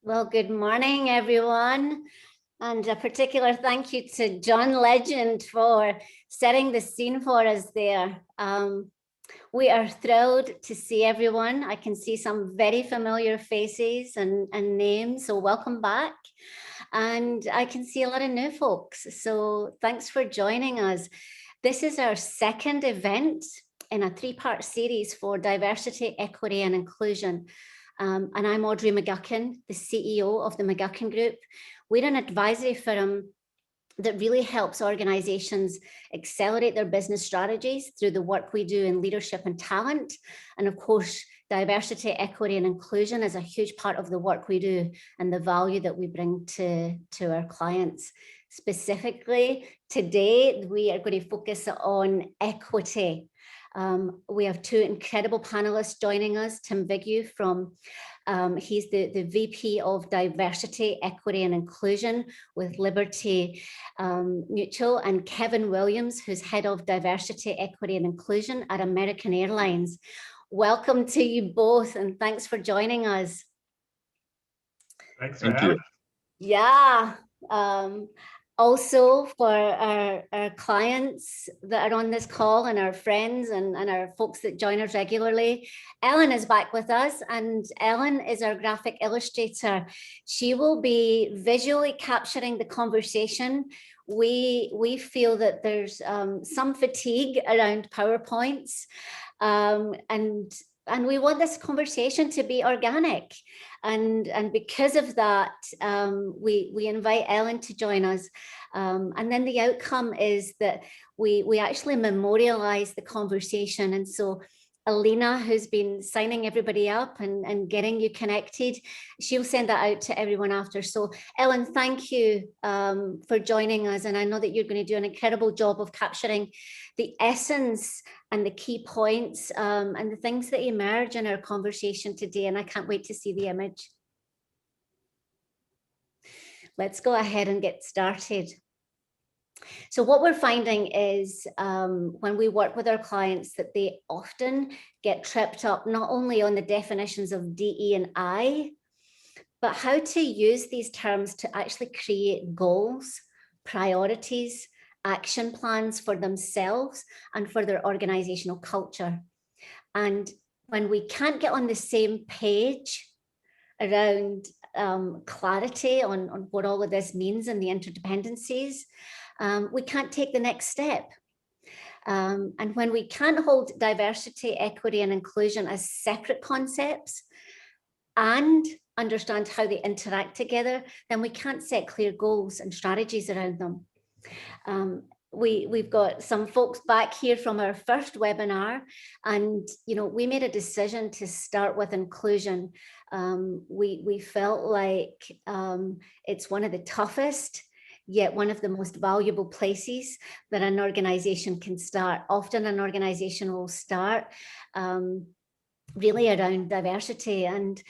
Well, good morning, everyone. And a particular thank you to John Legend for setting the scene for us there. We are thrilled to see everyone. I can see some very familiar faces and names, so welcome back. And I can see a lot of new folks, so thanks for joining us. This is our second event in a three-part series for diversity, equity, and inclusion. And I'm Audrey McGuckin, the CEO of the McGuckin Group. We're an advisory firm that really helps organizations accelerate their business strategies through the work we do in leadership and talent. And of course, diversity, equity, and inclusion is a huge part of the work we do and the value that we bring to our clients. Specifically, today, we are going to focus on equity. We have two incredible panelists joining us. Tim Vigu from, he's the VP of Diversity, Equity and Inclusion with Liberty Mutual, and Kevin Williams, who's Head of Diversity, Equity and Inclusion at American Airlines. Welcome to you both, and thanks for joining us. Thanks for having us. Yeah. Also for our clients that are on this call and our friends and our folks that join us regularly, Ellen is back with us, and Ellen is our graphic illustrator. She will be visually capturing the conversation. We feel that there's some fatigue around PowerPoints, and we want this conversation to be organic. And because of that, we invite Ellen to join us. And then the outcome is that we actually memorialize the conversation. And so Alina, who's been signing everybody up and getting you connected, she'll send that out to everyone after. So Ellen, thank you for joining us. And I know that you're going to do an incredible job of capturing the essence and the key points and the things that emerge in our conversation today. And I can't wait to see the image. Let's go ahead and get started. So what we're finding is when we work with our clients that they often get tripped up not only on the definitions of DE and I, but how to use these terms to actually create goals, priorities, action plans for themselves and for their organizational culture. And when we can't get on the same page around clarity on what all of this means and the interdependencies, we can't take the next step. And when we can't hold diversity, equity, and inclusion as separate concepts and understand how they interact together, then we can't set clear goals and strategies around them. We've got some folks back here from our first webinar, and we made a decision to start with inclusion. We felt like it's one of the toughest, yet one of the most valuable places that an organization can start. Often an organization will start really around diversity, and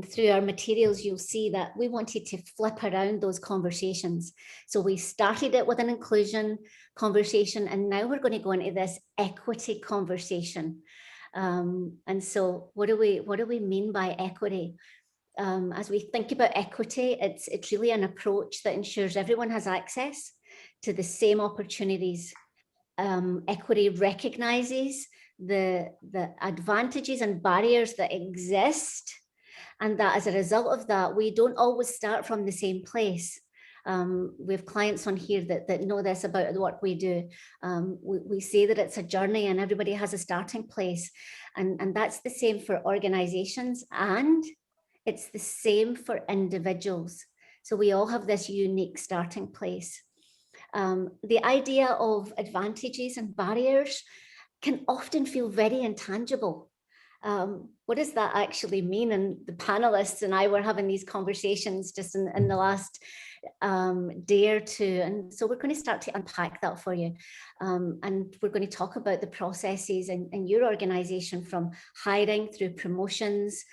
through our materials, you'll see that we wanted to flip around those conversations. So we started it with an inclusion conversation, and now we're going to go into this equity conversation. And so what do we mean by equity? As we think about equity, it's really an approach that ensures everyone has access to the same opportunities. Equity recognizes the advantages and barriers that exist, and that as a result of that, we don't always start from the same place. We have clients on here that know this about the work we do. We say that it's a journey and everybody has a starting place, and that's the same for organizations, and it's the same for individuals. So we all have this unique starting place. The idea of advantages and barriers can often feel very intangible. What does that actually mean? And the panelists and I were having these conversations just in the last day or two. And so we're going to start to unpack that for you. And we're going to talk about the processes in your organization, from hiring through promotions,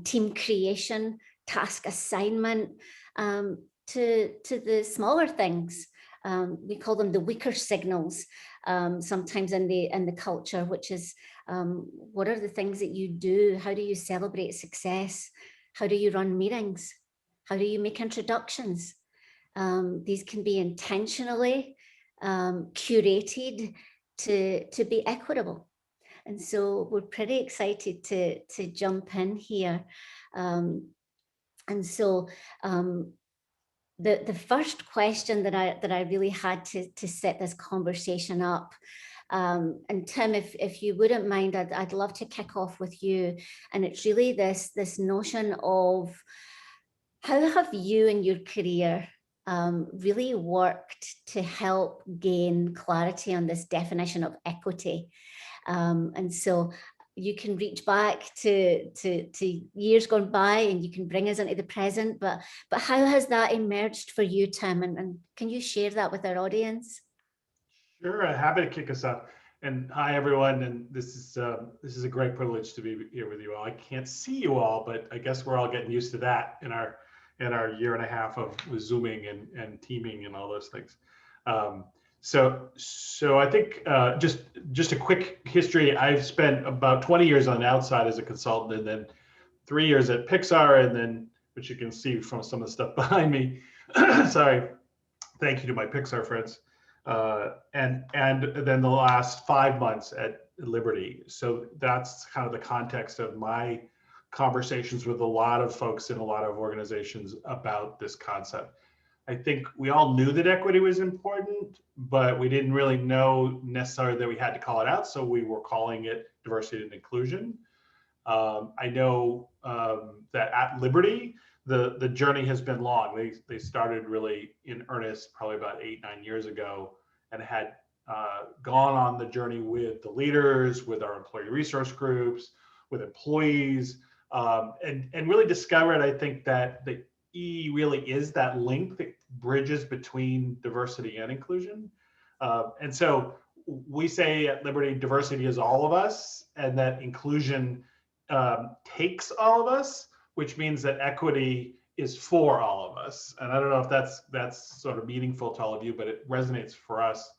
team creation, task assignment, to the smaller things. We call them the weaker signals sometimes in the culture, which is what are the things that you do? How do you celebrate success? How do you run meetings? How do you make introductions? These can be intentionally curated to be equitable. And so we're pretty excited to jump in here. And so the first question that I really had to set this conversation up, and Tim, if you wouldn't mind, I'd love to kick off with you. And it's really this notion of how have you in your career really worked to help gain clarity on this definition of equity? And so you can reach back to years gone by, and you can bring us into the present, but how has that emerged for you, Tim? And can you share that with our audience? Sure, happy to kick us off. And hi, everyone. And this is a great privilege to be here with you all. I can't see you all, but I guess we're all getting used to that in our year and a half of Zooming and teaming and all those things. So I think just a quick history. I've spent about 20 years on the outside as a consultant, and then 3 years at Pixar, and then, which you can see from some of the stuff behind me. Sorry, thank you to my Pixar friends. And then the last 5 months at Liberty. So that's kind of the context of my conversations with a lot of folks in a lot of organizations about this concept. I think we all knew that equity was important, but we didn't really know necessarily that we had to call it out. So we were calling it diversity and inclusion. I know that at Liberty, the journey has been long. They started really in earnest probably about 8-9 years ago, and had gone on the journey with the leaders, with our employee resource groups, with employees, and really discovered, I think, that the E really is that link that bridges between diversity and inclusion. And so we say at Liberty, diversity is all of us, and that inclusion takes all of us, which means that equity is for all of us. And I don't know if that's sort of meaningful to all of you, but it resonates for us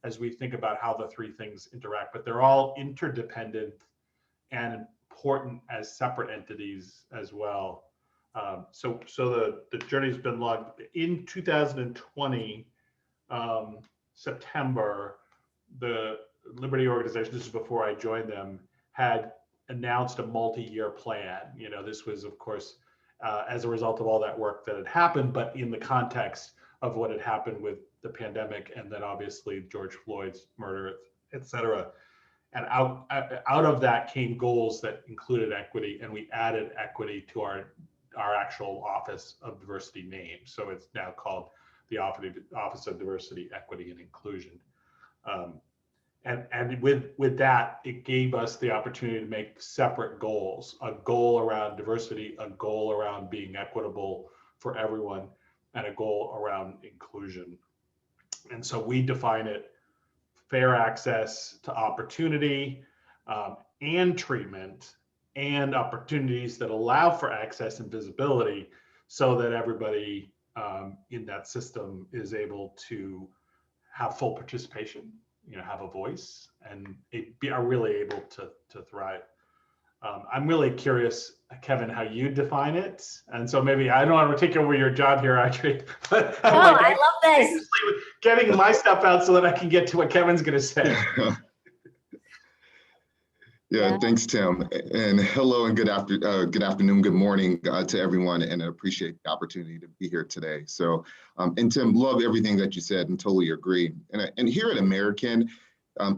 as we think about how the three things interact. But they're all interdependent and important as separate entities as well. So the journey's been long. In 2020, September, the Liberty organization, this is before I joined them, had announced a multi-year plan. You know, this was, of course, as a result of all that work that had happened, but in the context of what had happened with the pandemic, and then obviously George Floyd's murder, et cetera. And out of that came goals that included equity, and we added equity to our actual Office of Diversity name. So it's now called the Office of Diversity, Equity, and Inclusion. And with that, it gave us the opportunity to make separate goals: a goal around diversity, a goal around being equitable for everyone, and a goal around inclusion. And so we define it: fair access to opportunity and treatment, and opportunities that allow for access and visibility, so that everybody in that system is able to have full participation, you know, have a voice, and are really able to thrive. I'm really curious, Kevin, how you define it. And so maybe I don't want to take over your job here, actually, but I love this. Getting my stuff out so that I can get to what Kevin's going to say. Yeah, thanks, Tim. And hello and good afternoon, good morning to everyone, and I appreciate the opportunity to be here today. So, and Tim, love everything that you said and totally agree. And here at American,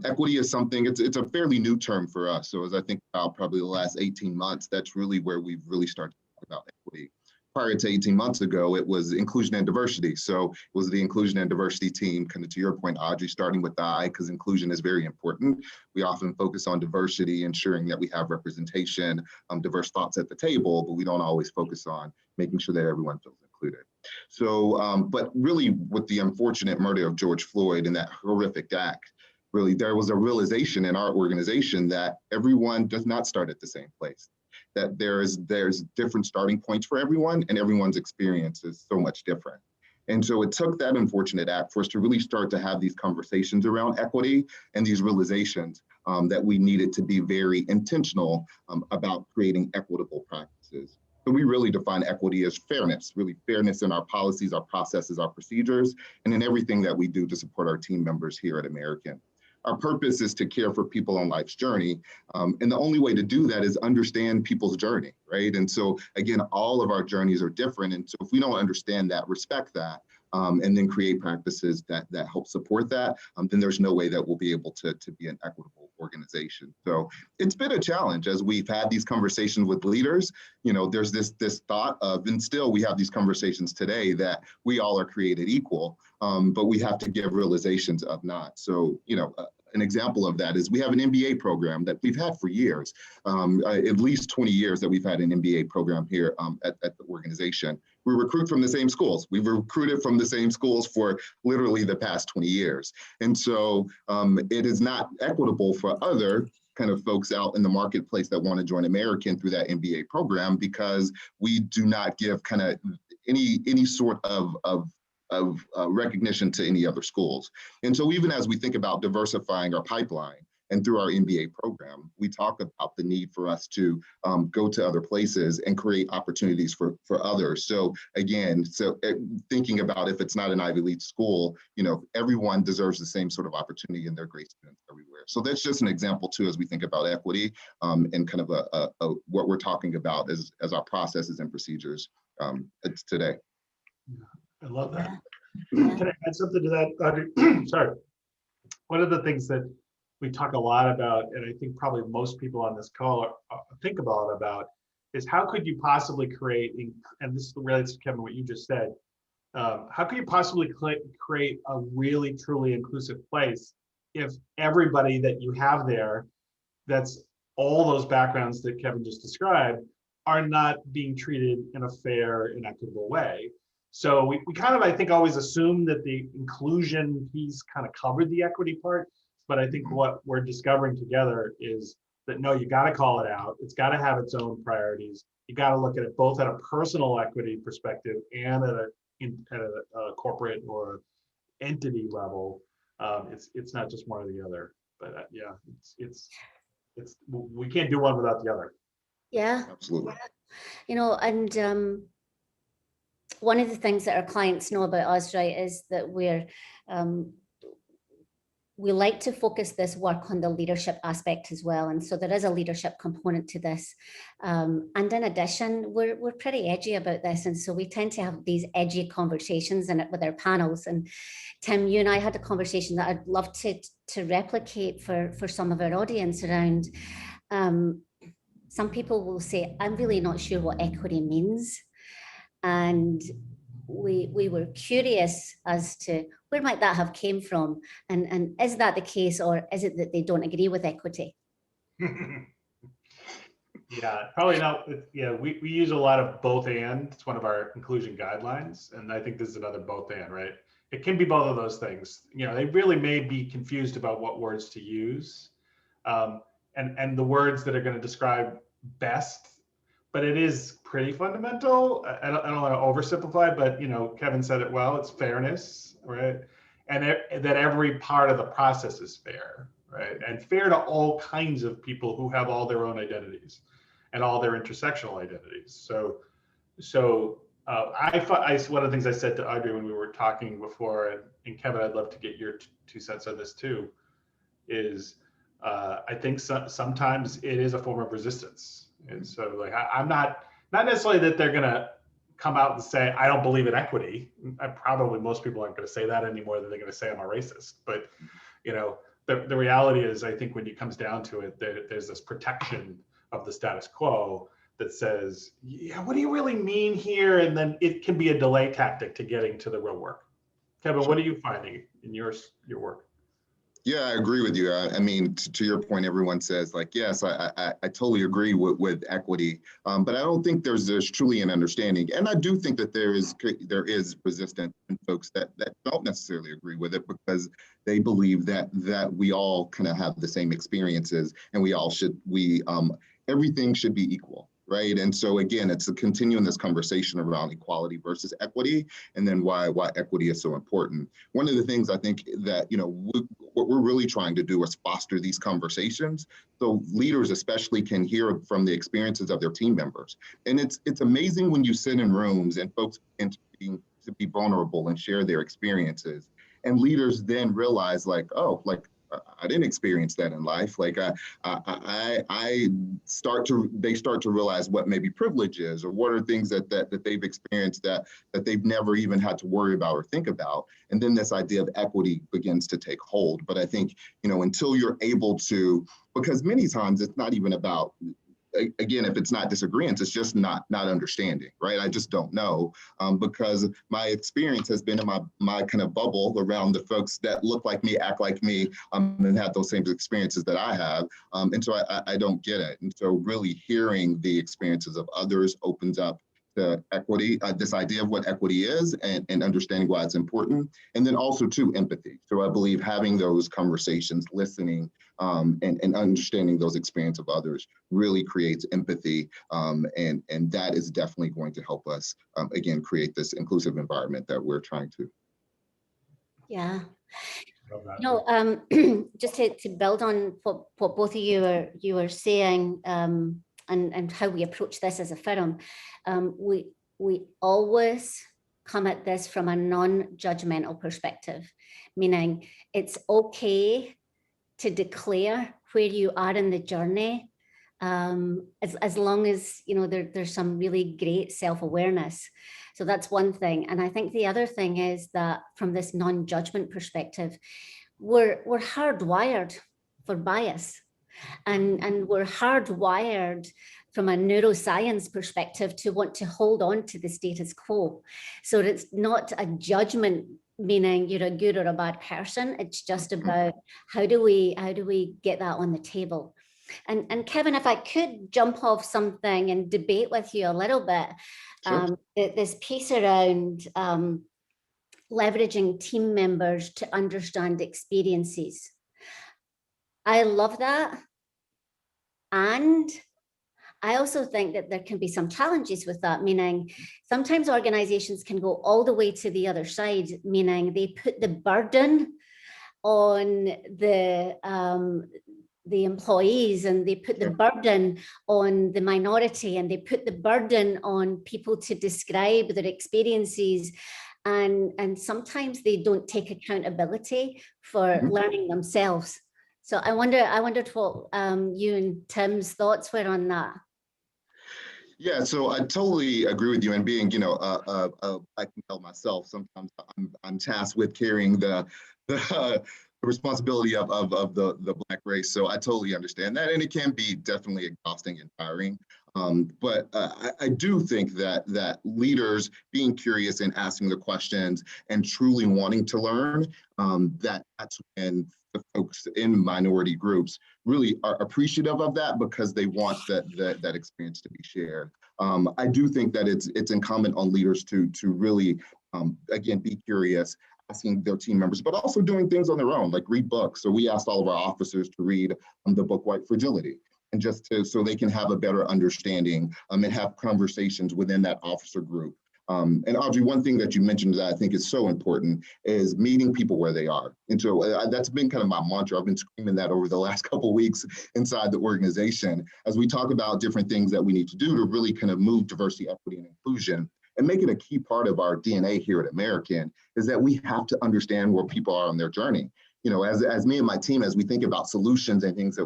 equity is something, it's a fairly new term for us. So as I think about probably the last 18 months, that's really where we've really started to talk about equity. Prior to 18 months ago, it was inclusion and diversity. So it was the inclusion and diversity team, kind of to your point, Audrey, starting with the I, because inclusion is very important. We often focus on diversity, ensuring that we have representation, diverse thoughts at the table, but we don't always focus on making sure that everyone feels included. So, but really with the unfortunate murder of George Floyd and that horrific act, really there was a realization in our organization that everyone does not start at the same place, that there's different starting points for everyone, and everyone's experience is so much different. And so it took that unfortunate act for us to really start to have these conversations around equity and these realizations that we needed to be very intentional about creating equitable practices. So we really define equity as fairness, really fairness in our policies, our processes, our procedures, and in everything that we do to support our team members here at American. Our purpose is to care for people on life's journey. And the only way to do that is understand people's journey, right? And so again, all of our journeys are different. And so if we don't understand that, respect that, and then create practices that help support that, then there's no way that we'll be able to be an equitable organization. So it's been a challenge as we've had these conversations with leaders. You know, there's this thought of, and still we have these conversations today, that we all are created equal, but we have to give realizations of not. So, you know, an example of that is we have an MBA program that we've had for years, at least 20 years that we've had an MBA program here at the organization. We recruit from the same schools. We've recruited from the same schools for literally the past 20 years. And so it is not equitable for other kind of folks out in the marketplace that want to join American through that MBA program, because we do not give kind of any sort of recognition to any other schools. And so even as we think about diversifying our pipeline and through our MBA program, we talk about the need for us to go to other places and create opportunities for others. So again, thinking about if it's not an Ivy League school, you know, everyone deserves the same sort of opportunity, and they're great students everywhere. So that's just an example too, as we think about equity and kind of what we're talking about as our processes and procedures today. I love that. Yeah. Can I add something to that, Audrey? Sorry. One of the things that we talk a lot about, and I think probably most people on this call think about, is how could you possibly create, and this relates to Kevin, what you just said, how could you possibly create a really truly inclusive place if everybody that you have there, that's all those backgrounds that Kevin just described, are not being treated in a fair and equitable way? So we kind of, I think, always assume that the inclusion piece kind of covered the equity part, but I think what we're discovering together is that no, you got to call it out. It's got to have its own priorities. You got to look at it both at a personal equity perspective and at a corporate or entity level. It's not just one or the other, but yeah, it's we can't do one without the other. Yeah, Absolutely. you know, and one of the things that our clients know about us, right, is that we like to focus this work on the leadership aspect as well. And so there is a leadership component to this. And in addition, we're pretty edgy about this. And so we tend to have these edgy conversations with our panels. And Tim, you and I had a conversation that I'd love to replicate for some of our audience around, some people will say, I'm really not sure what equity means. And we were curious as to where might that have came from, and is that the case, or is it that they don't agree with equity? Yeah, probably not. Yeah, we use a lot of both and. It's one of our inclusion guidelines, and I think this is another both and, right? It can be both of those things. You know, they really may be confused about what words to use, and the words that are going to describe best. But it is pretty fundamental. I don't want to oversimplify, but you know, Kevin said it well. It's fairness, right? And that every part of the process is fair, right? And fair to all kinds of people who have all their own identities and all their intersectional identities. So one of the things I said to Audrey when we were talking before, and Kevin, I'd love to get your 2 cents on this too, is I think sometimes it is a form of resistance. And so like, I'm not necessarily that they're gonna come out and say, I don't believe in equity. Most people aren't gonna say that anymore than they're gonna say I'm a racist. But you know, the reality is, I think when it comes down to it, there's this protection of the status quo that says, yeah, what do you really mean here? And then it can be a delay tactic to getting to the real work. Kevin, what are you finding in your work? Yeah, I agree with you. I mean, to your point, everyone says like, yes, I totally agree with equity, but I don't think there's truly an understanding. And I do think that there is resistance in folks that don't necessarily agree with it, because they believe that we all kind of have the same experiences, and everything should be equal. right? And so again, it's a continuing this conversation around equality versus equity, and then why equity is so important. One of the things I think that, what we're really trying to do is foster these conversations so leaders especially can hear from the experiences of their team members. And it's amazing when you sit in rooms and folks begin to be vulnerable and share their experiences. And leaders then realize like, oh, like I didn't experience that in life. Like they start to realize what maybe privilege is, or what are things that they've experienced that they've never even had to worry about or think about. And then this idea of equity begins to take hold. But I think, until you're able to, because many times it's not even about, again, if it's not disagreements, it's just not understanding, right? I just don't know, because my experience has been in my kind of bubble around the folks that look like me, act like me, and have those same experiences that I have. And so I don't get it. And so really hearing the experiences of others opens up the equity, this idea of what equity is, and understanding why it's important. And then also too, empathy. So I believe having those conversations, listening, and understanding those experiences of others really creates empathy. And that is definitely going to help us, again, create this inclusive environment that we're trying to. Yeah. Just to build on what both of you are saying, and how we approach this as a firm, we always come at this from a non-judgmental perspective, meaning it's okay to declare where you are in the journey, as long as there's some really great self-awareness. So that's one thing. And I think the other thing is that from this non-judgment perspective, we're hardwired for bias, and we're hardwired from a neuroscience perspective to want to hold on to the status quo. So it's not a judgment meaning you're a good or a bad person. It's just about how do we get that on the table. And Kevin, if I could jump off something and debate with you a little bit, Sure. this piece around leveraging team members to understand experiences. I love that. And I also think that there can be some challenges with that, meaning sometimes organizations can go all the way to the other side, meaning they put the burden on the employees, and they put the burden on the minority, and they put the burden on people to describe their experiences. And sometimes they don't take accountability for learning themselves. So I wondered what you and Tim's thoughts were on that. Yeah, so I totally agree with you. And being, I can tell myself, sometimes I'm tasked with carrying the responsibility of the Black race. So I totally understand that, and it can be definitely exhausting and tiring. But I do think that leaders being curious and asking the questions and truly wanting to learn, that's when the folks in minority groups really are appreciative of that, because they want that experience to be shared. I do think that it's incumbent on leaders to really, again, be curious, asking their team members, but also doing things on their own, like read books. So we asked all of our officers to read the book White Fragility, and so they can have a better understanding and have conversations within that officer group. And Audrey, one thing that you mentioned that I think is so important is meeting people where they are. And so that's been kind of my mantra. I've been screaming that over the last couple of weeks inside the organization as we talk about different things that we need to do to really kind of move diversity, equity, and inclusion. And make it a key part of our DNA here at American is that we have to understand where people are on their journey. As me and my team, as we think about solutions and things that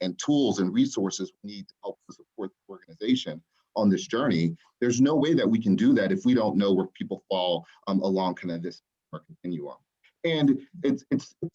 and tools and resources we need to help to support the organization on this journey, there's no way that we can do that if we don't know where people fall along kind of this continuum. And it's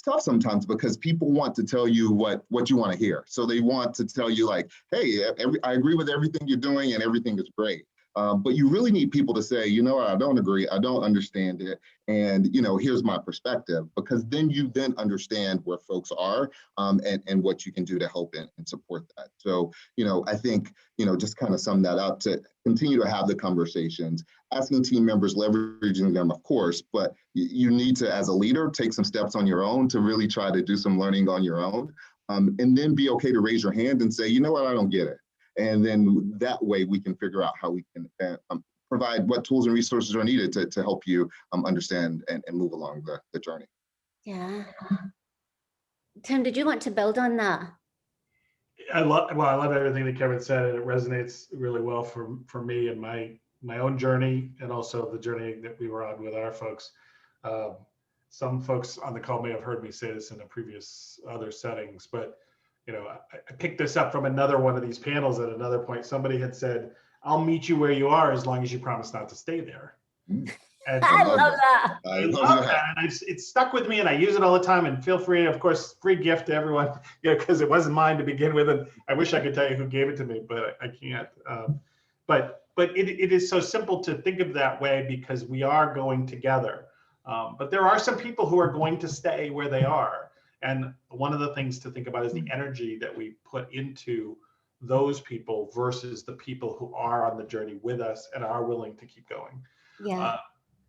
tough sometimes because people want to tell you what you want to hear. So they want to tell you like, hey, I agree with everything you're doing and everything is great. But you really need people to say, I don't agree, I don't understand it, and here's my perspective, because then you understand where folks are and what you can do to help and support that. So I think just kind of sum that up, to continue to have the conversations, asking team members, leveraging them, of course, but you need to, as a leader, take some steps on your own to really try to do some learning on your own, and then be okay to raise your hand and say, I don't get it. And then that way we can figure out how we can provide what tools and resources are needed to help you understand and move along the journey. Yeah. Tim, did you want to build on that? I love everything that Kevin said, and it resonates really well for me and my own journey, and also the journey that we were on with our folks. Some folks on the call may have heard me say this in a previous other settings, but I picked this up from another one of these panels at another point. Somebody had said, "I'll meet you where you are as long as you promise not to stay there." And I love that. I love that. And it's stuck with me, and I use it all the time. And feel free, of course, free gift to everyone, because it wasn't mine to begin with. And I wish I could tell you who gave it to me, but I can't. But it is so simple to think of that way, because we are going together. But there are some people who are going to stay where they are. And one of the things to think about is the energy that we put into those people versus the people who are on the journey with us and are willing to keep going. Yeah.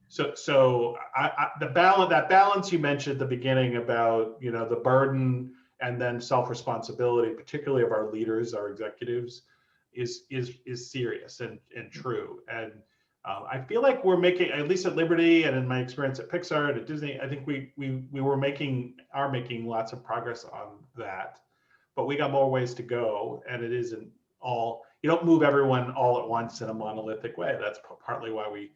So that balance you mentioned at the beginning about, the burden and then self-responsibility, particularly of our leaders, our executives, is serious and true. And I feel like we're making, at least at Liberty and in my experience at Pixar and at Disney, I think we are making lots of progress on that, but we got more ways to go. And it isn't all, you don't move everyone all at once in a monolithic way. That's partly why we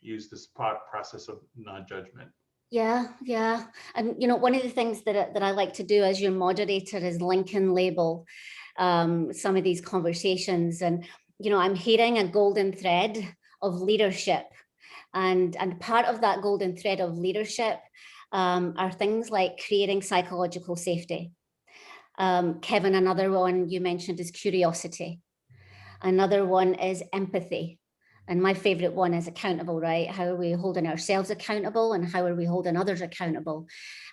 use this process of non-judgment. Yeah. And one of the things that I like to do as your moderator is link and label some of these conversations. And I'm hearing a golden thread of leadership, and part of that golden thread of leadership are things like creating psychological safety. Kevin, another one you mentioned is curiosity. Another one is empathy. And my favorite one is accountable, right? How are we holding ourselves accountable, and how are we holding others accountable?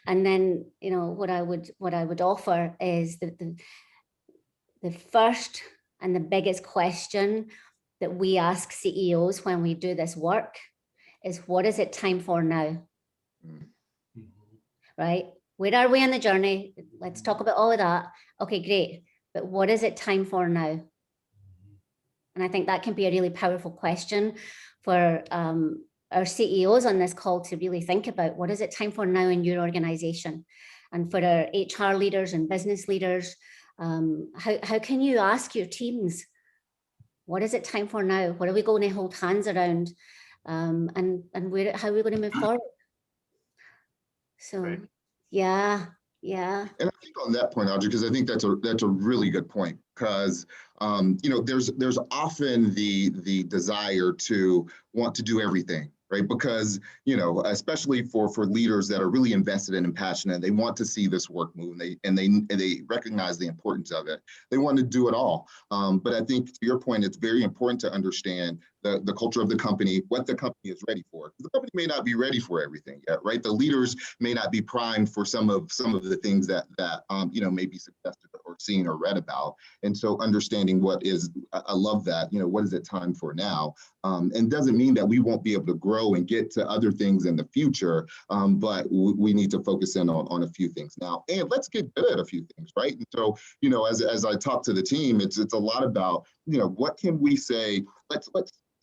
And then, what I would offer is the first and the biggest question that we ask CEOs when we do this work is, what is it time for now? Mm-hmm. Right? Where are we on the journey? Let's talk about all of that. Okay, great. But what is it time for now? And I think that can be a really powerful question for our CEOs on this call to really think about. What is it time for now in your organization? And for our HR leaders and business leaders, how can you ask your teams, what is it time for now? What are we going to hold hands around? And how are we going to move forward? So, right. Yeah. And I think on that point, Audrey, because I think that's a really good point, because there's often the desire to want to do everything, right? Because especially for leaders that are really invested and passionate, they want to see this work move, and they recognize the importance of it. They want to do it all. But I think, to your point, it's very important to understand the culture of the company, what the company is ready for. The company may not be ready for everything yet, right? The leaders may not be primed for some of the things that may be suggested or seen or read about. And so understanding I love that, what is it time for now? And doesn't mean that we won't be able to grow and get to other things in the future, but we need to focus in on a few things now. And let's get good at a few things, right? And so, as I talk to the team, it's a lot about, what can we say? Let's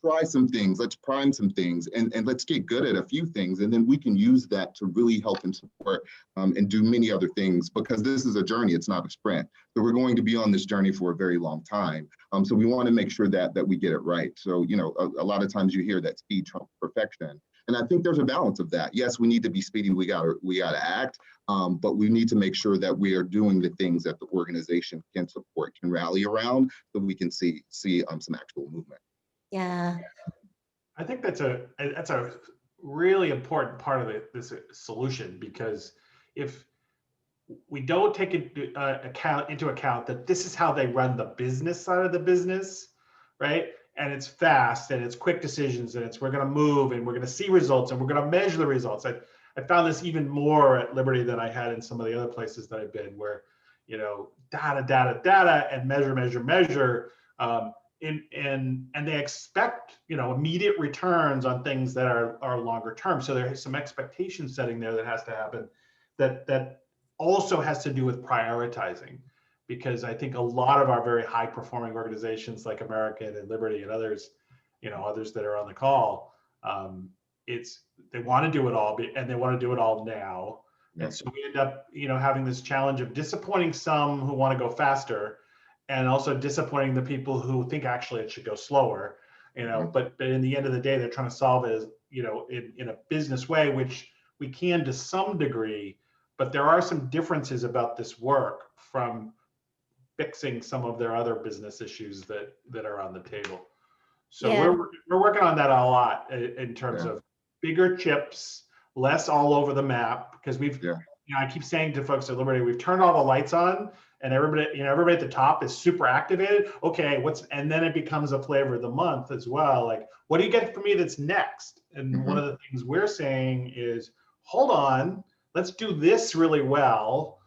try some things, let's prime some things, and let's get good at a few things, and then we can use that to really help and support and do many other things, because this is a journey, it's not a sprint. So we're going to be on this journey for a very long time. So we want to make sure that we get it right. So, a lot of times you hear that speed trumps perfection. And I think there's a balance of that. Yes, we need to be speedy, we gotta act, but we need to make sure that we are doing the things that the organization can support, can rally around, so we can see some actual movement. Yeah, I think that's a really important part of this solution, because if we don't take into account that this is how they run the business side of the business, right? And it's fast and it's quick decisions, and we're going to move and we're going to see results and we're going to measure the results. I found this even more at Liberty than I had in some of the other places that I've been, where data and measure. And they expect immediate returns on things that are longer term. So there's some expectation setting there that has to happen, that also has to do with prioritizing. because I think a lot of our very high performing organizations like American and Liberty and others, others that are on the call, they want to do it all and they want to do it all now. And so we end up, having this challenge of disappointing some who want to go faster, and also disappointing the people who think actually it should go slower. But in the end of the day, they're trying to solve it, in a business way, which we can to some degree. But there are some differences about this work from fixing some of their other business issues that are on the table. So we're working on that a lot in terms of bigger chips, less all over the map, because I keep saying to folks at Liberty, we've turned all the lights on and everybody at the top is super activated. Okay, and then it becomes a flavor of the month as well. Like, what do you get for me that's next? And one of the things we're saying is, hold on, let's do this really well.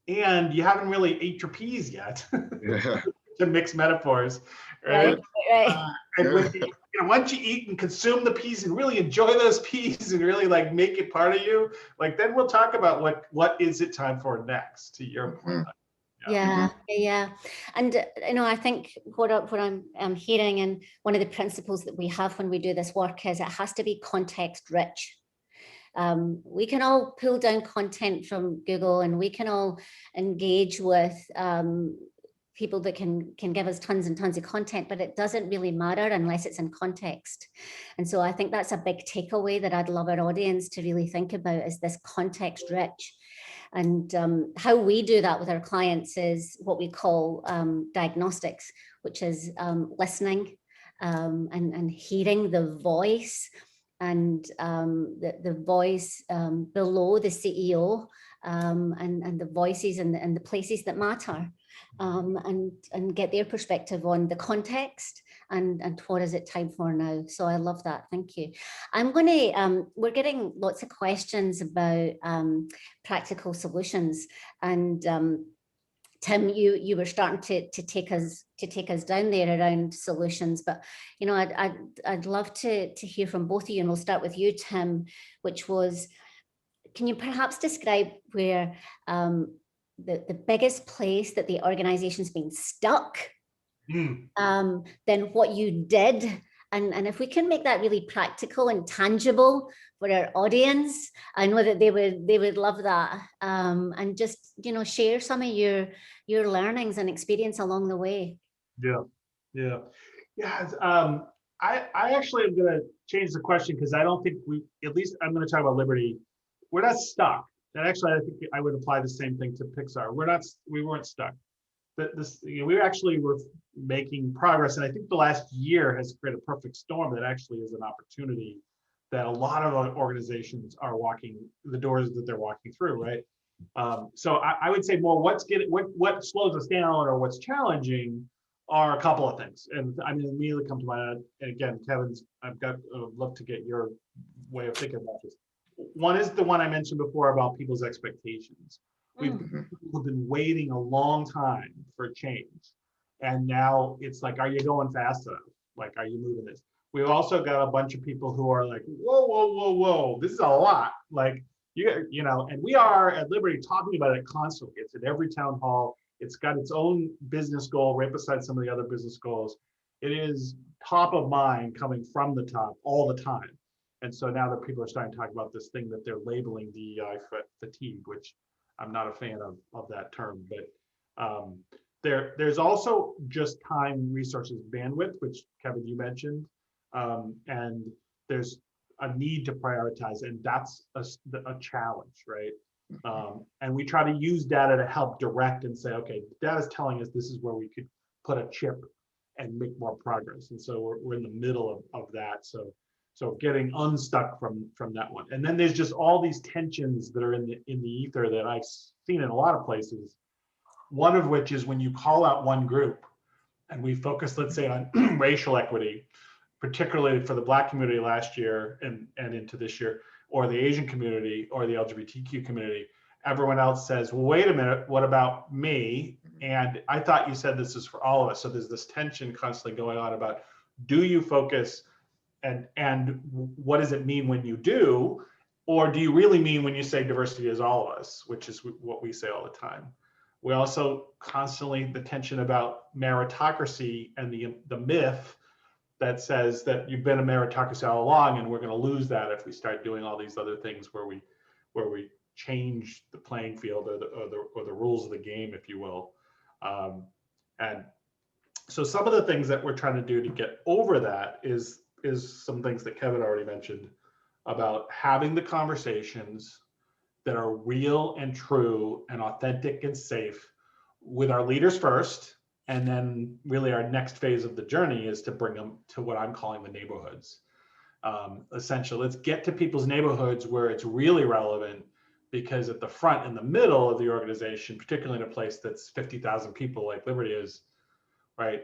And you haven't really ate your peas yet, to mix metaphors, right? And once you eat and consume the peas and really enjoy those peas and really like make it part of you, like then we'll talk about what is it time for next, to your point. Yeah. And I think what I'm hearing, and one of the principles that we have when we do this work, is it has to be context rich. We can all pull down content from Google, and we can all engage with people that can give us tons and tons of content, but it doesn't really matter unless it's in context. And so I think that's a big takeaway that I'd love our audience to really think about, is this context rich. And how we do that with our clients is what we call diagnostics, which is listening and hearing the voice, and the voice below the CEO, and the voices and the places that matter, and get their perspective on the context and what is it time for now. So I love that. Thank you. I'm going to, we're getting lots of questions about practical solutions, and Tim, you were starting to take us down there around solutions, but I'd love to hear from both of you, and we'll start with you, Tim, which was, can you perhaps describe where the biggest place that the organization's been stuck, then what you did, and if we can make that really practical and tangible for our audience, I know that they would love that, and just share some of your learnings and experience along the way. I actually am going to change the question, because I don't think at least I'm going to talk about Liberty. We're not stuck. And actually, I think I would apply the same thing to Pixar. We weren't stuck. We actually were making progress, and I think the last year has created a perfect storm that actually is an opportunity that a lot of organizations are walking the doors that they're walking through, right? So I would say more what slows us down or what's challenging are a couple of things, and I mean immediately come to mind. And again, Kevin's, I'd love to get your way of thinking about this. One is the one I mentioned before about people's expectations. We've been waiting a long time for change, and now it's like, are you going fast enough? Like, are you moving this? We've also got a bunch of people who are like, whoa, this is a lot. Like, and we are at Liberty talking about it constantly. It's at every town hall. It's got its own business goal right beside some of the other business goals. It is top of mind, coming from the top all the time. And so now that people are starting to talk about this thing that they're labeling DEI fatigue, which I'm not a fan of that term, but there's also just time, resources, bandwidth, which Kevin, you mentioned, and there's a need to prioritize, and that's a challenge, right? And we try to use data to help direct and say, okay, data is telling us this is where we could put a chip and make more progress. And so we're in the middle of that. So getting unstuck from that one. And then there's just all these tensions that are in the ether that I've seen in a lot of places. One of which is when you call out one group, and we focus, let's say, on racial equity, particularly for the Black community last year and into this year, or the Asian community or the LGBTQ community, everyone else says, well, wait a minute, what about me? And I thought you said this is for all of us. So there's this tension constantly going on about, do you focus and what does it mean when you do? Or do you really mean when you say diversity is all of us, which is what we say all the time? We also constantly the tension about meritocracy and the myth that says that you've been a meritocracy all along, and we're going to lose that if we start doing all these other things where we change the playing field or the rules of the game, if you will. And so some of the things that we're trying to do to get over that is some things that Kevin already mentioned about having the conversations that are real and true and authentic and safe with our leaders first. And then really our next phase of the journey is to bring them to what I'm calling the neighborhoods. Essentially, let's get to people's neighborhoods where it's really relevant, because at the front and the middle of the organization, particularly in a place that's 50,000 people like Liberty is, right?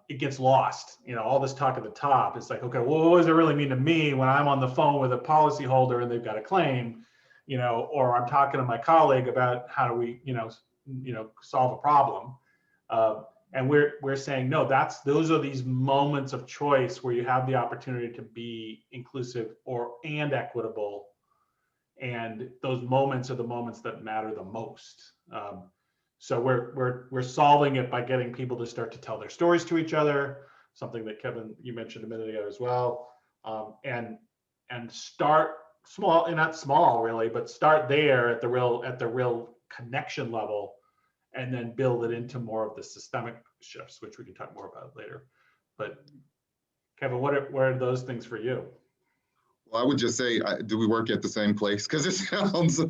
It gets lost. All this talk at the top, it's like, okay, well, what does it really mean to me when I'm on the phone with a policyholder and they've got a claim, or I'm talking to my colleague about how do we, solve a problem. And we're saying, no, those are these moments of choice where you have the opportunity to be inclusive and equitable. And those moments are the moments that matter the most. So we're solving it by getting people to start to tell their stories to each other, something that Kevin, you mentioned a minute ago as well, and start small, and not small really, but start there at the real connection level, and then build it into more of the systemic shifts, which we can talk more about later. But Kevin, what are those things for you? Well, I would just say, do we work at the same place? Because it sounds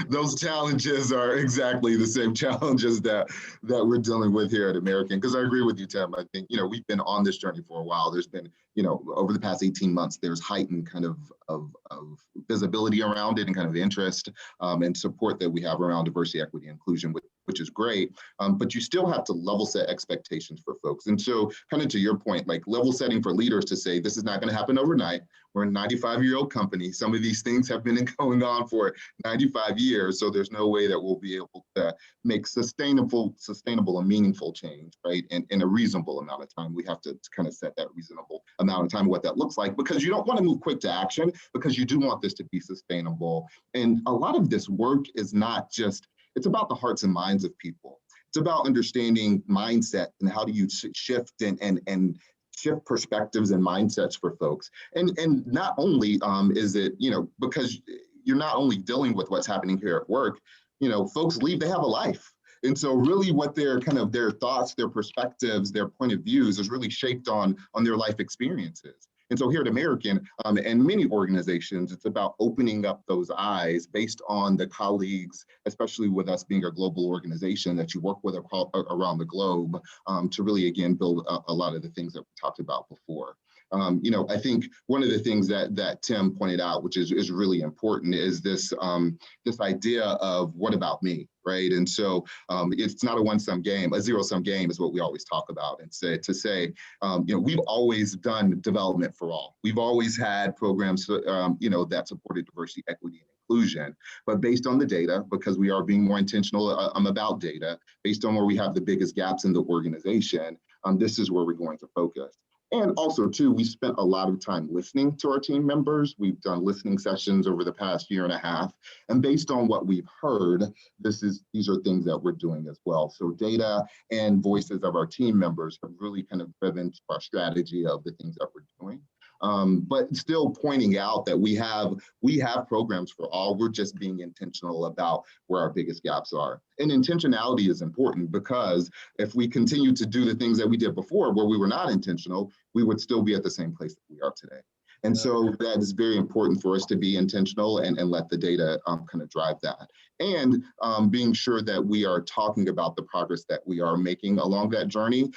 those challenges are exactly the same challenges that we're dealing with here at American. Because I agree with you, Tim. I think, we've been on this journey for a while. There's been, over the past 18 months, there's heightened kind of visibility around it and kind of interest and support that we have around diversity, equity, inclusion, which is great. But you still have to level set expectations for folks. And so kind of to your point, like level setting for leaders to say, this is not going to happen overnight. We're a 95-year-old company. Some of these things have been going on for 95 years. So there's no way that we'll be able to make sustainable and meaningful change, right? And in a reasonable amount of time. We have to kind of set that reasonable amount of time, what that looks like, because you don't want to move quick to action, because you do want this to be sustainable. And a lot of this work is not just, it's about the hearts and minds of people. It's about understanding mindset and how do you shift and shift perspectives and mindsets for folks. And not only is it, because you're not only dealing with what's happening here at work, folks leave, they have a life. And so really what their thoughts, their perspectives, their point of views is really shaped on their life experiences. And so here at American and many organizations, it's about opening up those eyes based on the colleagues, especially with us being a global organization that you work with around the globe to really, again, build a lot of the things that we talked about before. I think one of the things that Tim pointed out, which is really important, is this idea of what about me, right? And so it's not a one-sum game. A zero-sum game is what we always talk about, and say, we've always done development for all. We've always had programs, that supported diversity, equity, and inclusion, but based on the data, because we are being more intentional about data, based on where we have the biggest gaps in the organization, this is where we're going to focus. And also, too, we spent a lot of time listening to our team members. We've done listening sessions over the past year and a half. And based on what we've heard, these are things that we're doing as well. So data and voices of our team members have really kind of driven our strategy of the things that we're doing. But still pointing out that we have programs for all. We're just being intentional about where our biggest gaps are. And intentionality is important, because if we continue to do the things that we did before where we were not intentional, we would still be at the same place that we are today. And so that is very important for us to be intentional and let the data kind of drive that. And being sure that we are talking about the progress that we are making along that journey,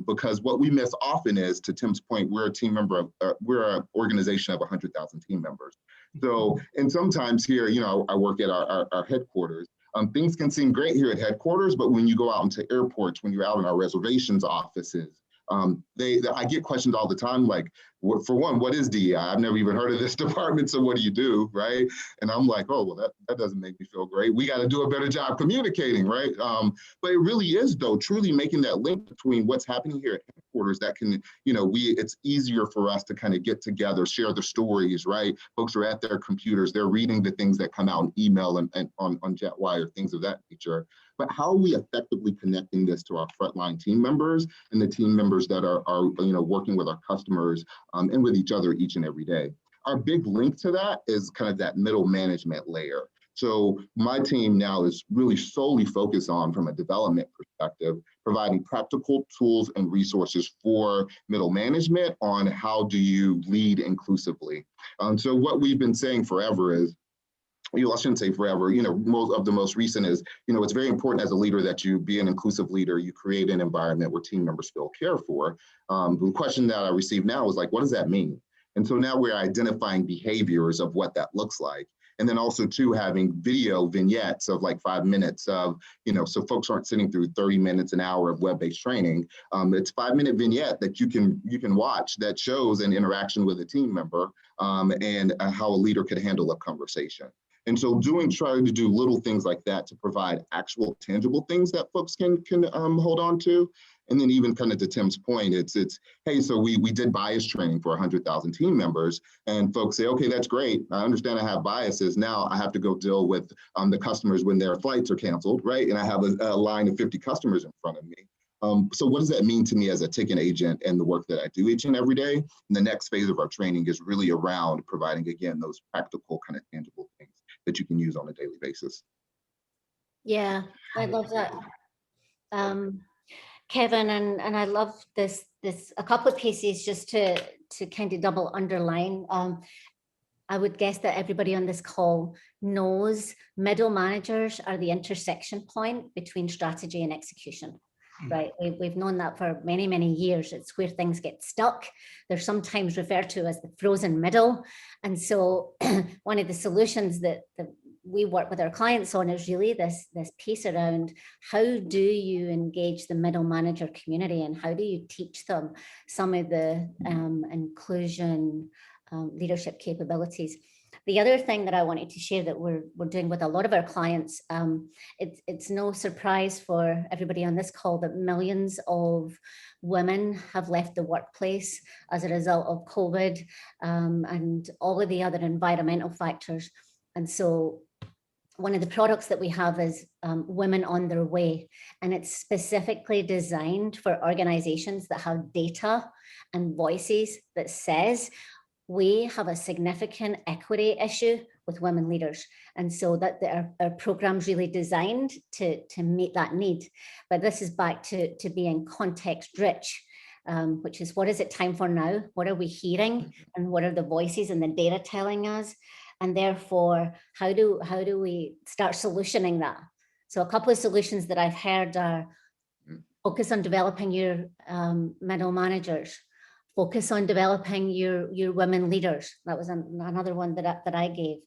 because what we miss often is, to Tim's point, we're an organization of 100,000 team members. So, and sometimes here, I work at our headquarters. Things can seem great here at headquarters, but when you go out into airports, when you're out in our reservations offices, I get questions all the time like, for one, what is DEI? I've never even heard of this department, so what do you do, right? And I'm like, oh, well, that doesn't make me feel great. We got to do a better job communicating, right? But it really is, though, truly making that link between what's happening here at headquarters that can, it's easier for us to kind of get together, share the stories, right? Folks are at their computers, they're reading the things that come out in email and on JetWire, things of that nature. But how are we effectively connecting this to our frontline team members and the team members that are working with our customers and with each other each and every day? Our big link to that is kind of that middle management layer. So my team now is really solely focused on, from a development perspective, providing practical tools and resources for middle management on how do you lead inclusively. So what we've been saying forever is, I shouldn't say forever, most recent is, it's very important as a leader that you be an inclusive leader, you create an environment where team members feel cared for. The question that I receive now is like, what does that mean? And so now we're identifying behaviors of what that looks like. And then also too, having video vignettes of like 5 minutes of, so folks aren't sitting through 30 minutes, an hour of web-based training. It's 5-minute vignette that you can watch that shows an interaction with a team member and how a leader could handle a conversation. And so trying to do little things like that to provide actual tangible things that folks can hold on to. And then even kind of to Tim's point, it's hey, so we did bias training for 100,000 team members, and folks say, okay, that's great. I understand I have biases. Now I have to go deal with the customers when their flights are canceled, right? And I have a line of 50 customers in front of me. So what does that mean to me as a ticket agent and the work that I do each and every day? And the next phase of our training is really around providing, again, those practical kind of tangible things that you can use on a daily basis. Yeah, I love that. Kevin, and I love this a couple of pieces just to kind of double underline. I would guess that everybody on this call knows middle managers are the intersection point between strategy and execution. Right, we've known that for many, many years. It's where things get stuck. They're sometimes referred to as the frozen middle. And so one of the solutions that we work with our clients on is really this piece around how do you engage the middle manager community and how do you teach them some of the inclusion leadership capabilities. The other thing that I wanted to share that we're doing with a lot of our clients, it's no surprise for everybody on this call that millions of women have left the workplace as a result of COVID and all of the other environmental factors. And so one of the products that we have is Women on Their Way, and it's specifically designed for organizations that have data and voices that says, we have a significant equity issue with women leaders. And so that our program's really designed to meet that need. But this is back to being context rich, which is what is it time for now? What are we hearing? And what are the voices and the data telling us? And therefore, how do we start solutioning that? So a couple of solutions that I've heard are focus on developing your middle managers. Focus on developing your women leaders. That was another one that I gave.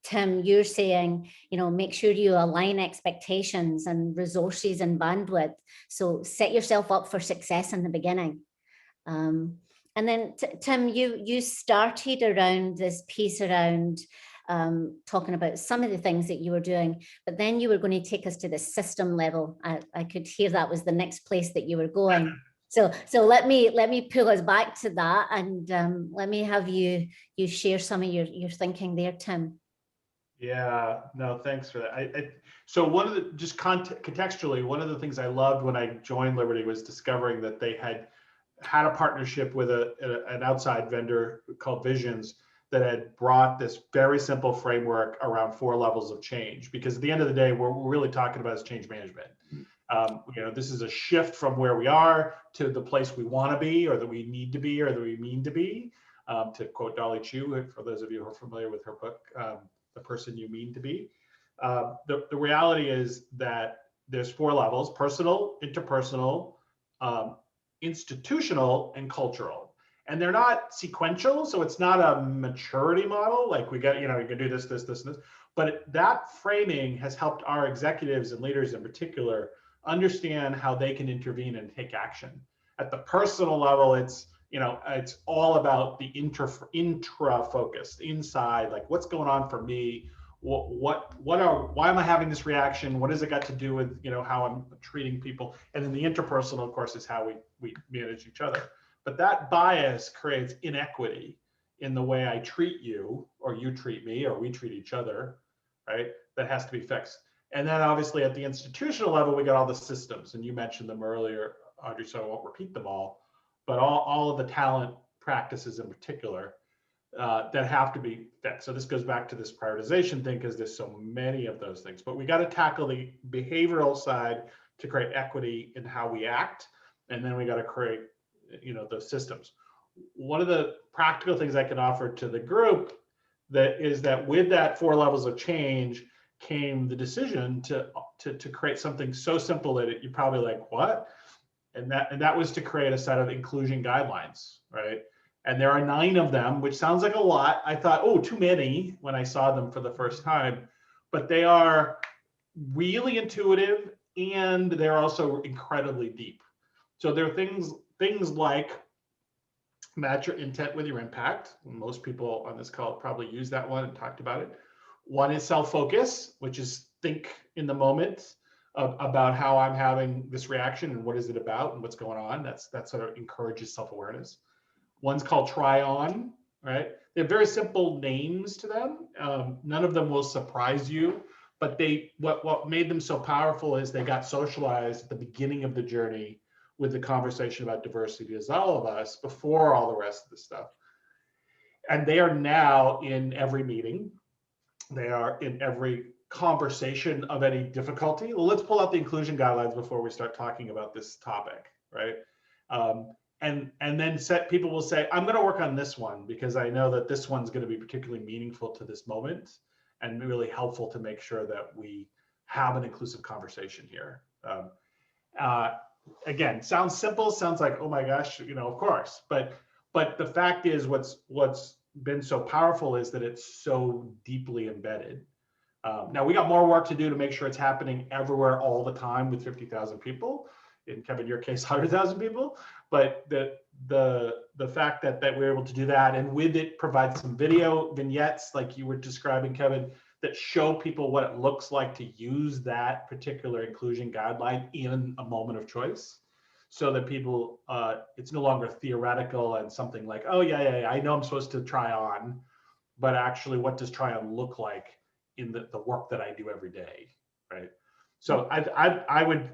Tim, you're saying, make sure you align expectations and resources and bandwidth. So set yourself up for success in the beginning. And then Tim, you started around this piece around talking about some of the things that you were doing, but then you were going to take us to the system level. I could hear that was the next place that you were going. So let me pull us back to that, and let me have you share some of your thinking there, Tim. Yeah, no, thanks for that. So one of the, just contextually, one of the things I loved when I joined Liberty was discovering that they had a partnership with an outside vendor called Visions that had brought this very simple framework around 4 levels of change. Because at the end of the day, what we're really talking about is change management. This is a shift from where we are to the place we want to be, or that we need to be, or that we mean to be. To quote Dolly Chu, for those of you who are familiar with her book, The Person You Mean to Be. The reality is that there's 4 levels: personal, interpersonal, institutional, and cultural. And they're not sequential, so it's not a maturity model, like we got, you can do this, this, this, and this. But that framing has helped our executives and leaders in particular understand how they can intervene and take action. At the personal level, it's, it's all about the intra focused inside, like what's going on for me. Why am I having this reaction? What has it got to do with, how I'm treating people? And then the interpersonal, of course, is how we manage each other. But that bias creates inequity in the way I treat you, or you treat me, or we treat each other, right? That has to be fixed. And then obviously at the institutional level, we got all the systems, and you mentioned them earlier, Audrey, so I won't repeat them all, but all of the talent practices in particular that have to be fixed. So this goes back to this prioritization thing, because there's so many of those things. But we got to tackle the behavioral side to create equity in how we act, and then we got to create, those systems. One of the practical things I can offer to the group that with that 4 levels of change came the decision to create something so simple that you're probably like, what? And that was to create a set of inclusion guidelines, right? And there are 9 of them, which sounds like a lot. I thought, oh, too many when I saw them for the first time, but they are really intuitive, and they're also incredibly deep. So there are things like match your intent with your impact. Most people on this call probably use that one and talked about it. One is self-focus, which is think in the moment about how I'm having this reaction and what is it about and what's going on. That sort of encourages self-awareness. One's called try on, right? They have very simple names to them. None of them will surprise you, but what made them so powerful is they got socialized at the beginning of the journey with the conversation about diversity as all of us before all the rest of the stuff. And they are now in every meeting. They are in every conversation of any difficulty. Well, let's pull out the inclusion guidelines before we start talking about this topic, right? And then people will say, I'm going to work on this one because I know that this one's going to be particularly meaningful to this moment and really helpful to make sure that we have an inclusive conversation here. Again, sounds simple, sounds like, oh my gosh, of course, but the fact is what's been so powerful is that it's so deeply embedded. Now we got more work to do to make sure it's happening everywhere all the time with 50,000 people. In Kevin, your case, 100,000 people. But the fact that we're able to do that, and with it provide some video vignettes like you were describing, Kevin, that show people what it looks like to use that particular inclusion guideline in a moment of choice, so that people, it's no longer theoretical and something like, oh yeah, I know I'm supposed to try on, but actually what does try on look like in the work that I do every day, right? So I would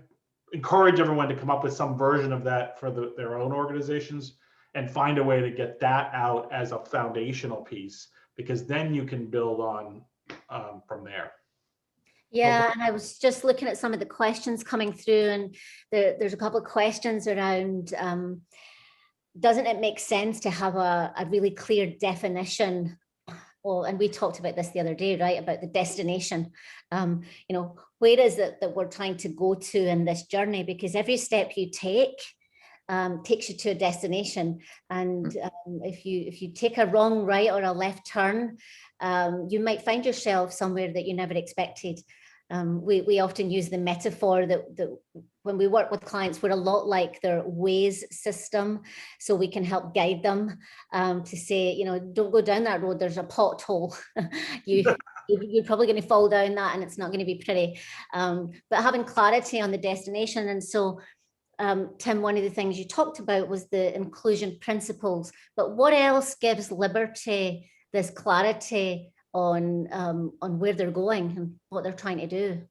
encourage everyone to come up with some version of that for their own organizations and find a way to get that out as a foundational piece, because then you can build on from there. Yeah, and I was just looking at some of the questions coming through, and there's a couple of questions around, doesn't it make sense to have a really clear definition? Well, and we talked about this the other day, right, about the destination. Where is it that we're trying to go to in this journey? Because every step you take takes you to a destination. And if you take a wrong right or a left turn, you might find yourself somewhere that you never expected. We often use the metaphor that when we work with clients, we're a lot like their Waze system, so we can help guide them to say, don't go down that road, there's a pothole. You're probably going to fall down that and it's not going to be pretty. But having clarity on the destination. And so, Tim, one of the things you talked about was the inclusion principles, but what else gives Liberty this clarity on where they're going and what they're trying to do?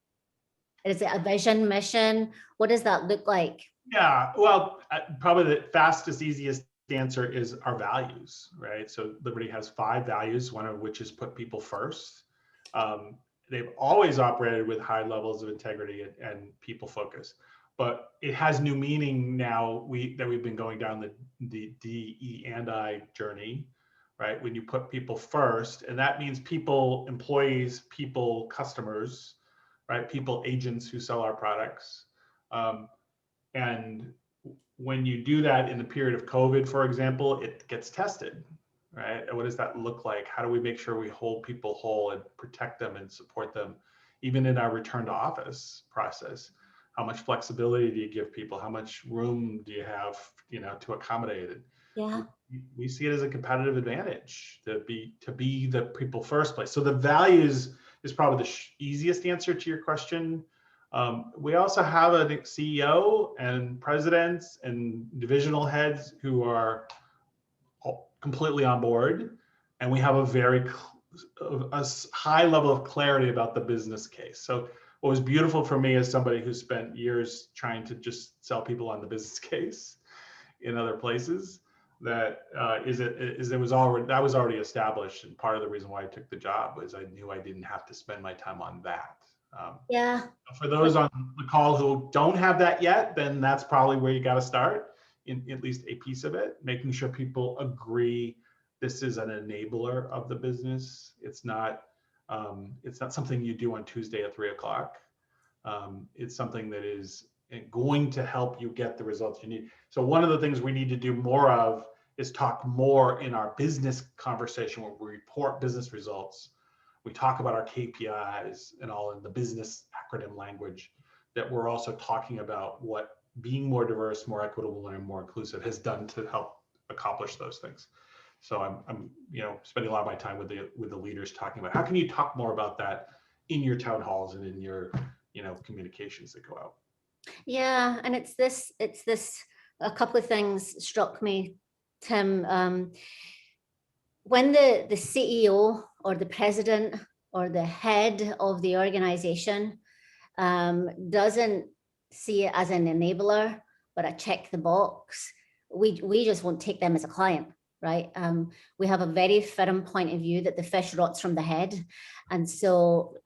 Is it a vision, mission? What does that look like? Yeah, well, probably the fastest, easiest answer is our values, right? So Liberty has 5 values, one of which is put people first. They've always operated with high levels of integrity and people focus, but it has new meaning now that we've been going down the DEI journey, right? When you put people first, and that means people, employees, people, customers, right? People, agents who sell our products. And when you do that in the period of COVID, for example, it gets tested, right? And what does that look like? How do we make sure we hold people whole and protect them and support them, even in our return to office process? How much flexibility do you give people? How much room do you have, to accommodate it? Yeah. We see it as a competitive advantage to be the people first place. So the values is probably the easiest answer to your question. We also have a CEO and presidents and divisional heads who are completely on board, and we have a high level of clarity about the business case. So what was beautiful for me as somebody who spent years trying to just sell people on the business case in other places, that was already established, and part of the reason why I took the job was I knew I didn't have to spend my time on that. Yeah. For those on the call who don't have that yet, then that's probably where you got to start, in at least a piece of it, making sure people agree this is an enabler of the business. It's not something you do on Tuesday at 3 o'clock. It's something that is going to help you get the results you need. So one of the things we need to do more of is talk more in our business conversation where we report business results. We talk about our KPIs and all in the business acronym language, that we're also talking about what being more diverse, more equitable, and more inclusive has done to help accomplish those things. So I'm spending a lot of my time with the leaders talking about how can you talk more about that in your town halls and in your communications that go out. Yeah, and it's this, a couple of things struck me, Tim. When the CEO or the president or the head of the organization doesn't see it as an enabler, but a check the box, we just won't take them as a client, right? We have a very firm point of view that the fish rots from the head. And so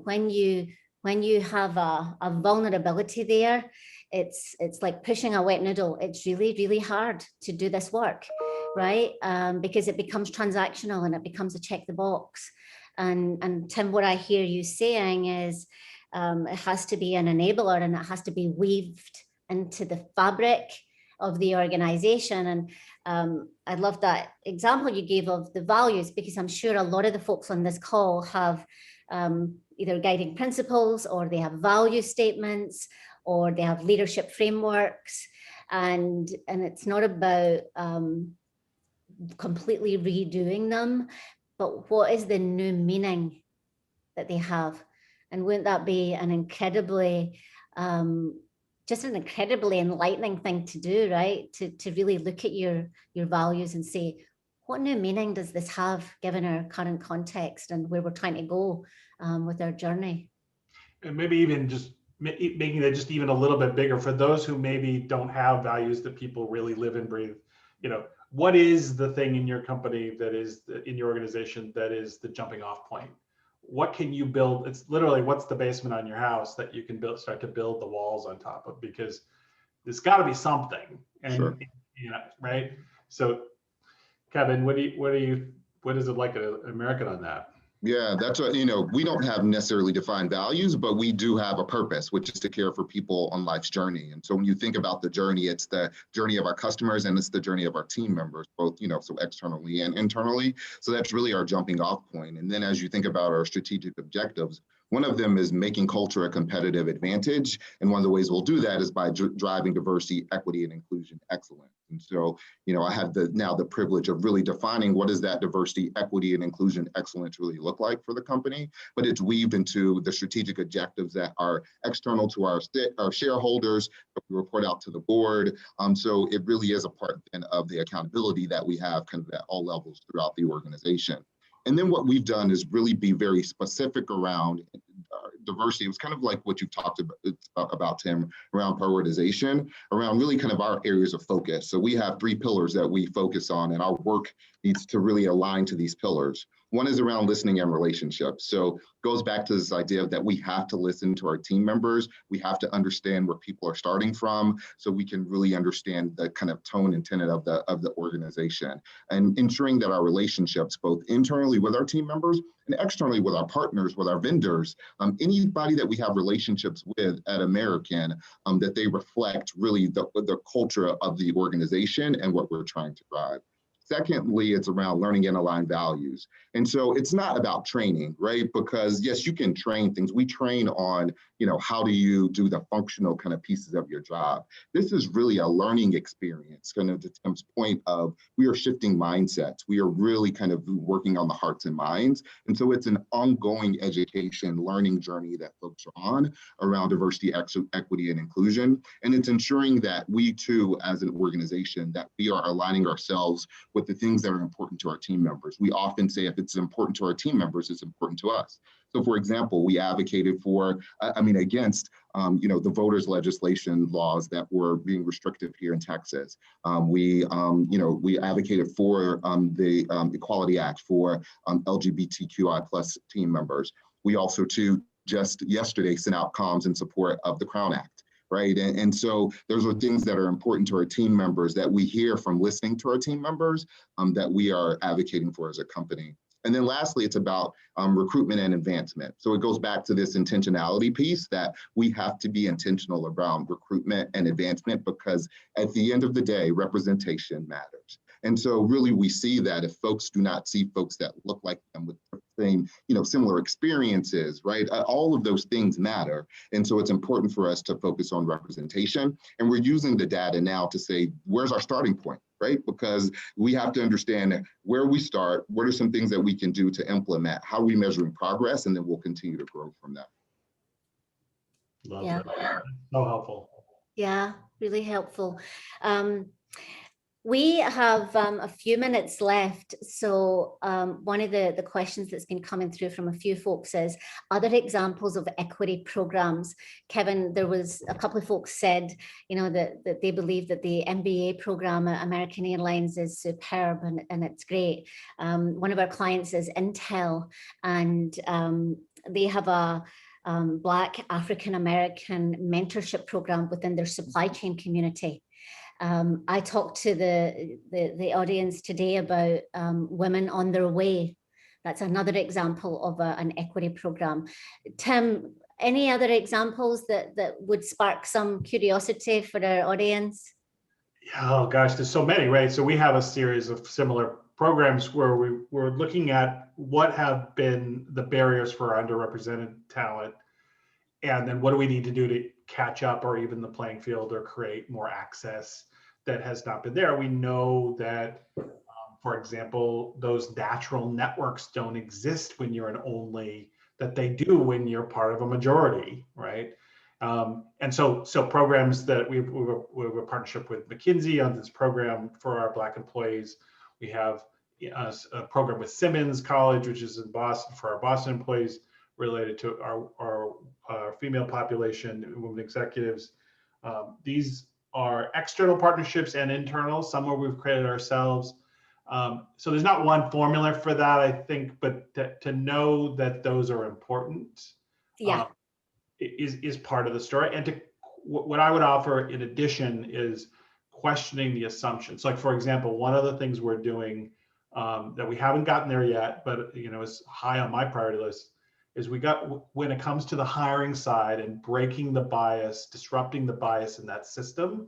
when you have a vulnerability there, it's like pushing a wet noodle. It's really, really hard to do this work, right? Because it becomes transactional and it becomes a check the box. And Tim, what I hear you saying is it has to be an enabler, and it has to be weaved into the fabric of the organization. And I love that example you gave of the values, because I'm sure a lot of the folks on this call have either guiding principles, or they have value statements, or they have leadership frameworks. And it's not about completely redoing them, but what is the new meaning that they have? And wouldn't that be an incredibly, just an incredibly enlightening thing to do, right? To really look at your values and say, what new meaning does this have given our current context and where we're trying to go with our journey? And maybe even just making that just even a little bit bigger for those who maybe don't have values that people really live and breathe. What is the thing in your company that is in your organization that is the jumping off point? What can you build? It's literally, what's the basement on your house that you can start to build the walls on top of? Because there's got to be something, and Sure. Right? So, Kevin, what is it like an American on that? Yeah, that's what, we don't have necessarily defined values, but we do have a purpose, which is to care for people on life's journey. And so when you think about the journey, it's the journey of our customers and it's the journey of our team members, both, so externally and internally. So that's really our jumping off point. And then as you think about our strategic objectives, one of them is making culture a competitive advantage. And one of the ways we'll do that is by driving diversity, equity, and inclusion excellence. And so, I have now the privilege of really defining what does that diversity, equity, and inclusion excellence really look like for the company, but it's weaved into the strategic objectives that are external to our shareholders, that we report out to the board. So it really is a part then of the accountability that we have kind of at all levels throughout the organization. And then what we've done is really be very specific around diversity. It was kind of like what you talked about, Tim, around prioritization, around really kind of our areas of focus. So we have 3 pillars that we focus on, and our work needs to really align to these pillars. One is around listening and relationships. So it goes back to this idea that we have to listen to our team members. We have to understand where people are starting from so we can really understand the kind of tone and tenet of the organization, and ensuring that our relationships, both internally with our team members and externally with our partners, with our vendors, anybody that we have relationships with at American, that they reflect really the culture of the organization and what we're trying to drive. Secondly, it's around learning and aligned values. And so it's not about training, right? Because yes, you can train things. We train on, how do you do the functional kind of pieces of your job? This is really a learning experience, kind of to Tim's point of we are shifting mindsets. We are really kind of working on the hearts and minds. And so it's an ongoing education, learning journey that folks are on around diversity, equity, and inclusion. And it's ensuring that we too, as an organization, that we are aligning ourselves with the things that are important to our team members. We often say if it's important to our team members, it's important to us. So for example, we advocated for, against, the voters legislation laws that were being restrictive here in Texas. We advocated for the Equality Act for LGBTQI plus team members. We also too, just yesterday, sent out comms in support of the Crown Act. Right. And so those are things that are important to our team members that we hear from listening to our team members that we are advocating for as a company. And then lastly, it's about recruitment and advancement. So it goes back to this intentionality piece that we have to be intentional around recruitment and advancement, because at the end of the day, representation matters. And so really we see that if folks do not see folks that look like them with the same, similar experiences, right? All of those things matter. And so it's important for us to focus on representation. And we're using the data now to say, where's our starting point, right? Because we have to understand where we start, what are some things that we can do to implement, how are we measuring progress, and then we'll continue to grow from that. Love that. So helpful. Yeah, really helpful. We have a few minutes left. So one of the questions that's been coming through from a few folks is other examples of equity programs. Kevin, there was a couple of folks said, that they believe that the MBA program at American Airlines is superb and it's great. One of our clients is Intel, and they have a Black African-American mentorship program within their supply chain community. I talked to the audience today about women on their way. That's another example of an equity program. Tim, any other examples that would spark some curiosity for our audience? Oh gosh, there's so many, right? So we have a series of similar programs where we're looking at what have been the barriers for underrepresented talent, and then what do we need to do to catch up or even the playing field or create more access that has not been there. We know that, for example, those natural networks don't exist when you're an only, that they do when you're part of a majority, right? And so programs that we have a partnership with McKinsey on this program for our Black employees. We have a program with Simmons College, which is in Boston, for our Boston employees, related to our female population, women executives. These are external partnerships and internal, some where we've created ourselves. So there's not one formula for that, I think, but to know that those are important is part of the story. And what I would offer in addition is questioning the assumptions. Like, for example, one of the things we're doing that we haven't gotten there yet, but is high on my priority list, is when it comes to the hiring side and breaking the bias, disrupting the bias in that system,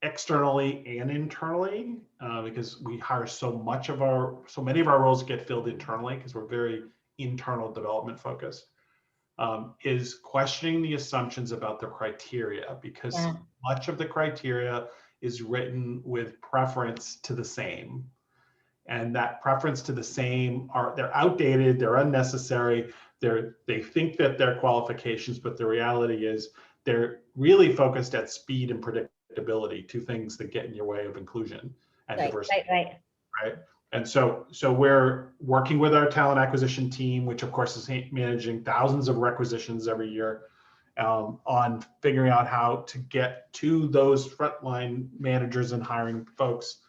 externally and internally, because we hire so many of our roles get filled internally because we're very internal development focused, is questioning the assumptions about the criteria, because much of the criteria is written with preference to the same. And that preference to the same they're outdated, they're unnecessary, they think that they're qualifications, but the reality is they're really focused at speed and predictability, two things that get in your way of inclusion and diversity. Right. And so we're working with our talent acquisition team, which of course is managing thousands of requisitions every year, on figuring out how to get to those frontline managers and hiring folks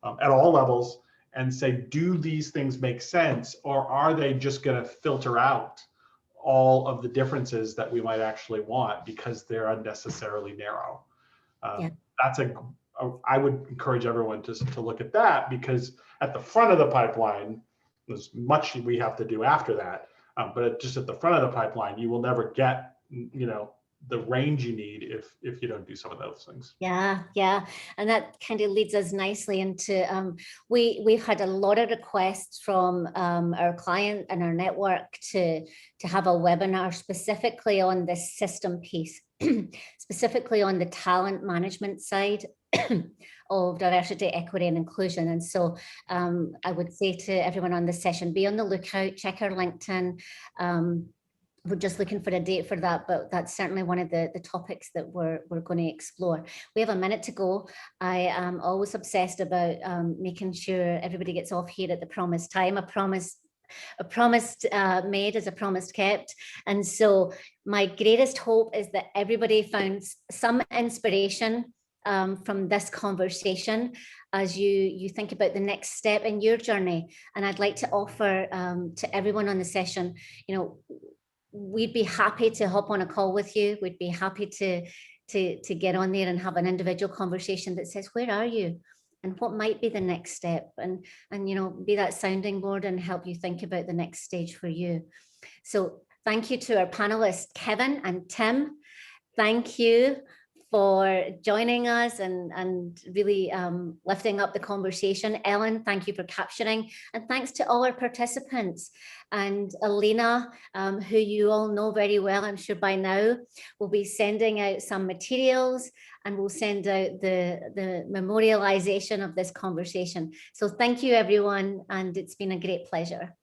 at all levels, and say, do these things make sense, or are they just going to filter out all of the differences that we might actually want because they're unnecessarily narrow? I would encourage everyone to look at that, because at the front of the pipeline, there's much we have to do after that. But just at the front of the pipeline, you will never get, the range you need if you don't do some of those things. Yeah, yeah. And that kind of leads us nicely into, we've had a lot of requests from our client and our network to have a webinar specifically on this system piece, specifically on the talent management side of diversity, equity, and inclusion. And so I would say to everyone on this session, be on the lookout, check our LinkedIn. We're just looking for a date for that, but that's certainly one of the topics that we're going to explore. We have a minute to go. I am always obsessed about making sure everybody gets off here at the promised time. A promise made is a promise kept. And so my greatest hope is that everybody found some inspiration from this conversation as you think about the next step in your journey. And I'd like to offer to everyone on the session, you know, we'd be happy to hop on a call with you. We'd be happy to get on there and have an individual conversation that says, where are you? And what might be the next step? And you know, be that sounding board and help you think about the next stage for you. So thank you to our panelists, Kevin and Tim. Thank you for joining us and really lifting up the conversation. Ellen, thank you for capturing, and thanks to all our participants. And Elena, who you all know very well, I'm sure by now, will be sending out some materials, and we'll send out the memorialization of this conversation. So thank you, everyone, and it's been a great pleasure.